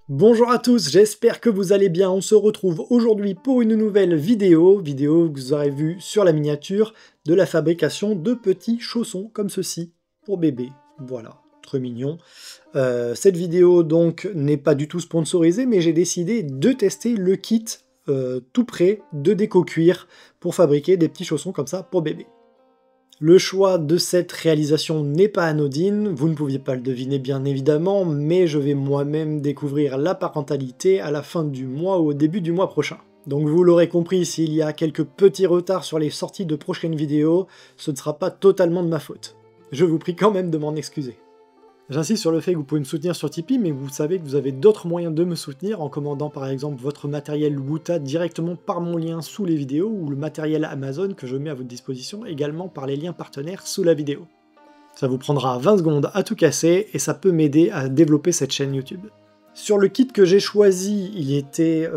Bonjour à tous, j'espère que vous allez bien. On se retrouve aujourd'hui pour une nouvelle vidéo que vous aurez vue sur la miniature de la fabrication de petits chaussons comme ceci pour bébé. Voilà, très mignon. Cette vidéo donc n'est pas du tout sponsorisée, mais j'ai décidé de tester le kit tout prêt de déco cuir pour fabriquer des petits chaussons comme ça pour bébé. Le choix de cette réalisation n'est pas anodine, vous ne pouviez pas le deviner bien évidemment, mais je vais moi-même découvrir la parentalité à la fin du mois ou au début du mois prochain. Donc vous l'aurez compris, s'il y a quelques petits retards sur les sorties de prochaines vidéos, ce ne sera pas totalement de ma faute. Je vous prie quand même de m'en excuser. J'insiste sur le fait que vous pouvez me soutenir sur Tipeee, mais vous savez que vous avez d'autres moyens de me soutenir en commandant par exemple votre matériel Wuta directement par mon lien sous les vidéos ou le matériel Amazon que je mets à votre disposition également par les liens partenaires sous la vidéo. Ça vous prendra 20 secondes à tout casser et ça peut m'aider à développer cette chaîne YouTube. Sur le kit que j'ai choisi, il était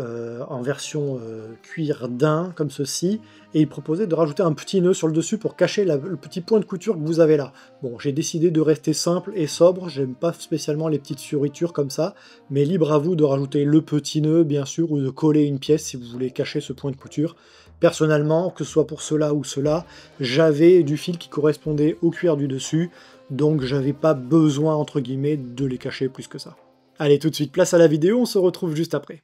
en version cuir daim, comme ceci, et il proposait de rajouter un petit nœud sur le dessus pour cacher le petit point de couture que vous avez là. Bon, j'ai décidé de rester simple et sobre, j'aime pas spécialement les petites fioritures comme ça, mais libre à vous de rajouter le petit nœud, bien sûr, ou de coller une pièce si vous voulez cacher ce point de couture. Personnellement, que ce soit pour cela ou cela, j'avais du fil qui correspondait au cuir du dessus, donc j'avais pas besoin, entre guillemets, de les cacher plus que ça. Allez, tout de suite, place à la vidéo, on se retrouve juste après.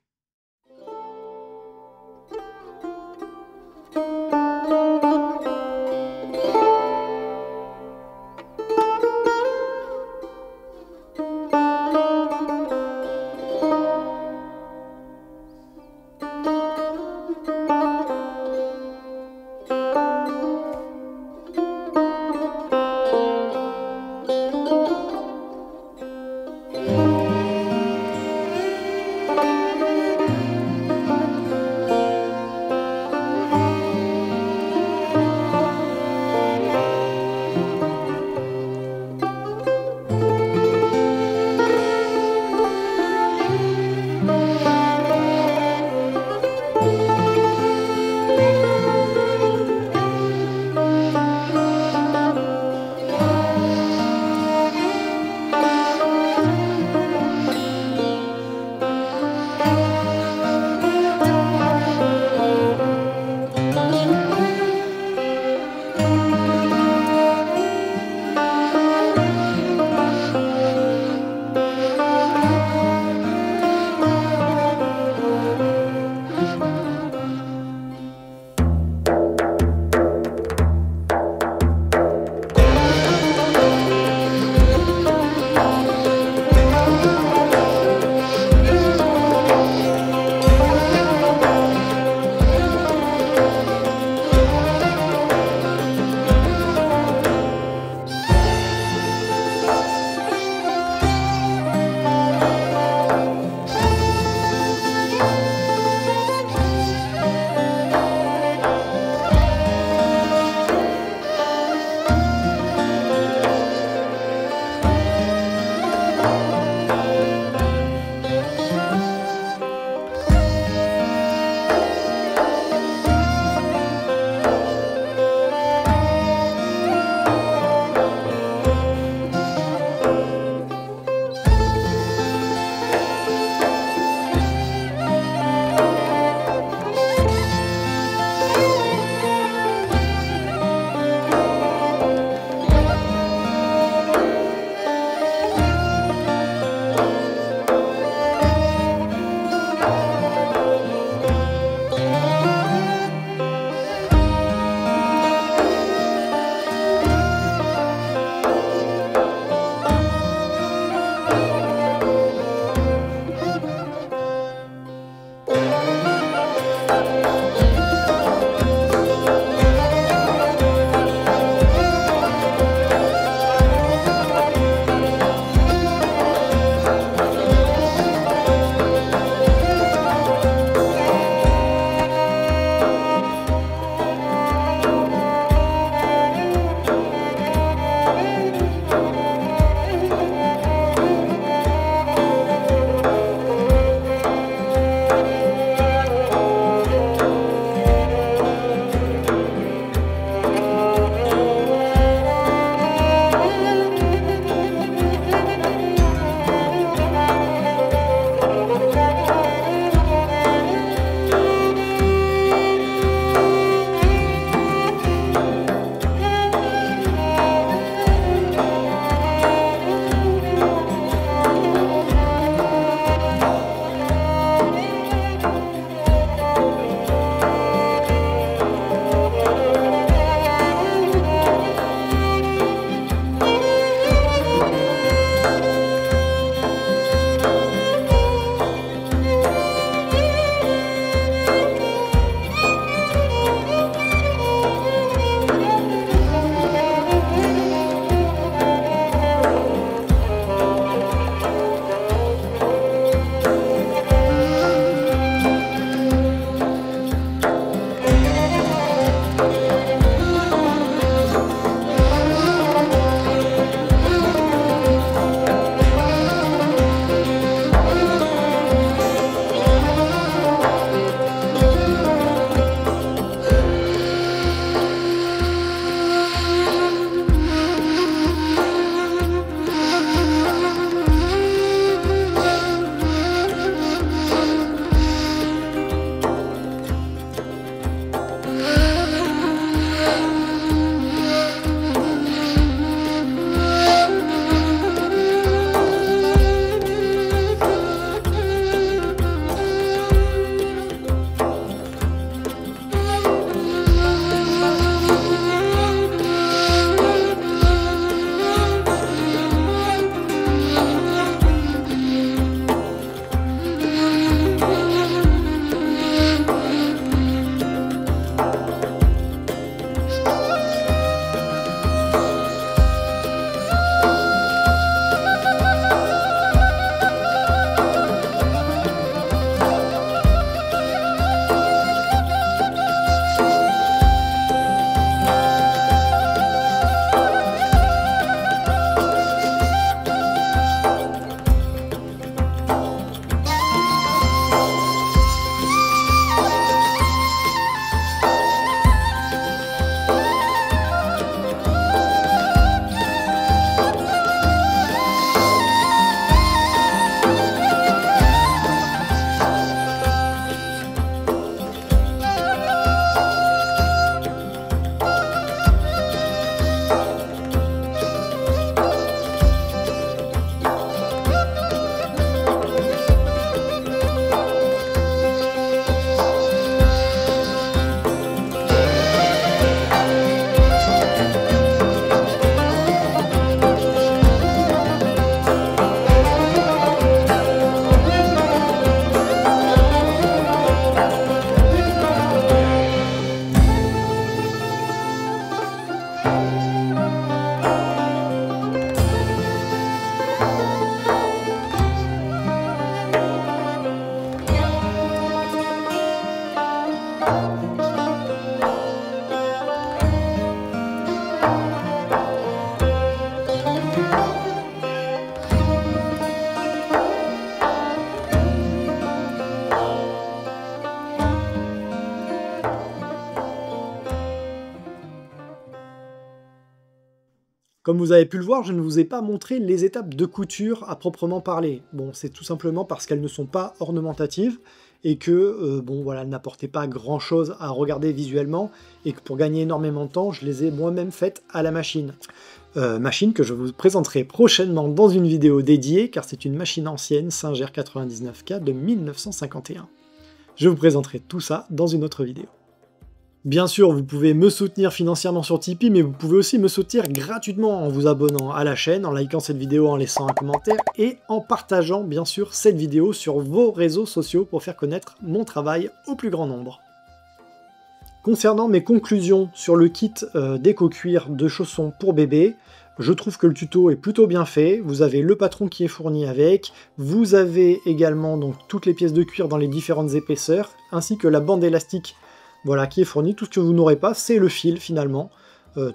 Comme vous avez pu le voir, je ne vous ai pas montré les étapes de couture à proprement parler. Bon, c'est tout simplement parce qu'elles ne sont pas ornementatives et que, bon voilà, elles n'apportaient pas grand chose à regarder visuellement et que pour gagner énormément de temps, je les ai moi-même faites à la machine. Machine que je vous présenterai prochainement dans une vidéo dédiée car c'est une machine ancienne Singer 99K de 1951. Je vous présenterai tout ça dans une autre vidéo. Bien sûr, vous pouvez me soutenir financièrement sur Tipeee, mais vous pouvez aussi me soutenir gratuitement en vous abonnant à la chaîne, en likant cette vidéo, en laissant un commentaire et en partageant bien sûr cette vidéo sur vos réseaux sociaux pour faire connaître mon travail au plus grand nombre. Concernant mes conclusions sur le kit d'éco-cuir de chaussons pour bébé, je trouve que le tuto est plutôt bien fait. Vous avez le patron qui est fourni avec, vous avez également donc toutes les pièces de cuir dans les différentes épaisseurs, ainsi que la bande élastique voilà, qui est fournie. Tout ce que vous n'aurez pas, c'est le fil finalement.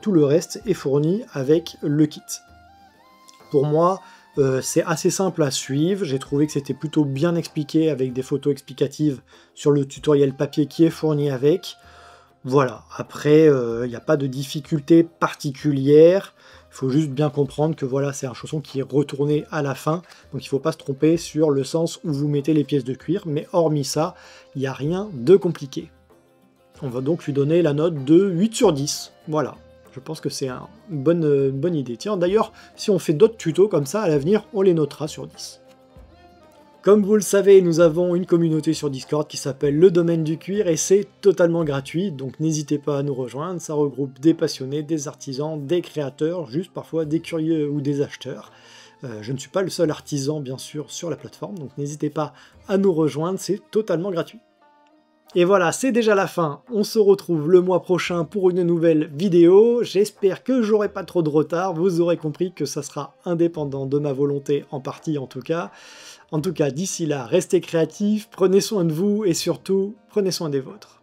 Tout le reste est fourni avec le kit. Pour moi, c'est assez simple à suivre. J'ai trouvé que c'était plutôt bien expliqué avec des photos explicatives sur le tutoriel papier qui est fourni avec. Voilà, après, il n'y a pas de difficulté particulière. Il faut juste bien comprendre que voilà, c'est un chausson qui est retourné à la fin. Donc il ne faut pas se tromper sur le sens où vous mettez les pièces de cuir. Mais hormis ça, il n'y a rien de compliqué. On va donc lui donner la note de 8 sur 10. Voilà, je pense que c'est une bonne idée. Tiens, d'ailleurs, si on fait d'autres tutos comme ça, à l'avenir, on les notera sur 10. Comme vous le savez, nous avons une communauté sur Discord qui s'appelle Le Domaine du Cuir et c'est totalement gratuit, donc n'hésitez pas à nous rejoindre. Ça regroupe des passionnés, des artisans, des créateurs, juste parfois des curieux ou des acheteurs. Je ne suis pas le seul artisan, bien sûr, sur la plateforme, donc n'hésitez pas à nous rejoindre, c'est totalement gratuit. Et voilà, c'est déjà la fin. On se retrouve le mois prochain pour une nouvelle vidéo. J'espère que j'aurai pas trop de retard. Vous aurez compris que ça sera indépendant de ma volonté, en partie en tout cas. En tout cas, d'ici là, restez créatifs, prenez soin de vous et surtout, prenez soin des vôtres.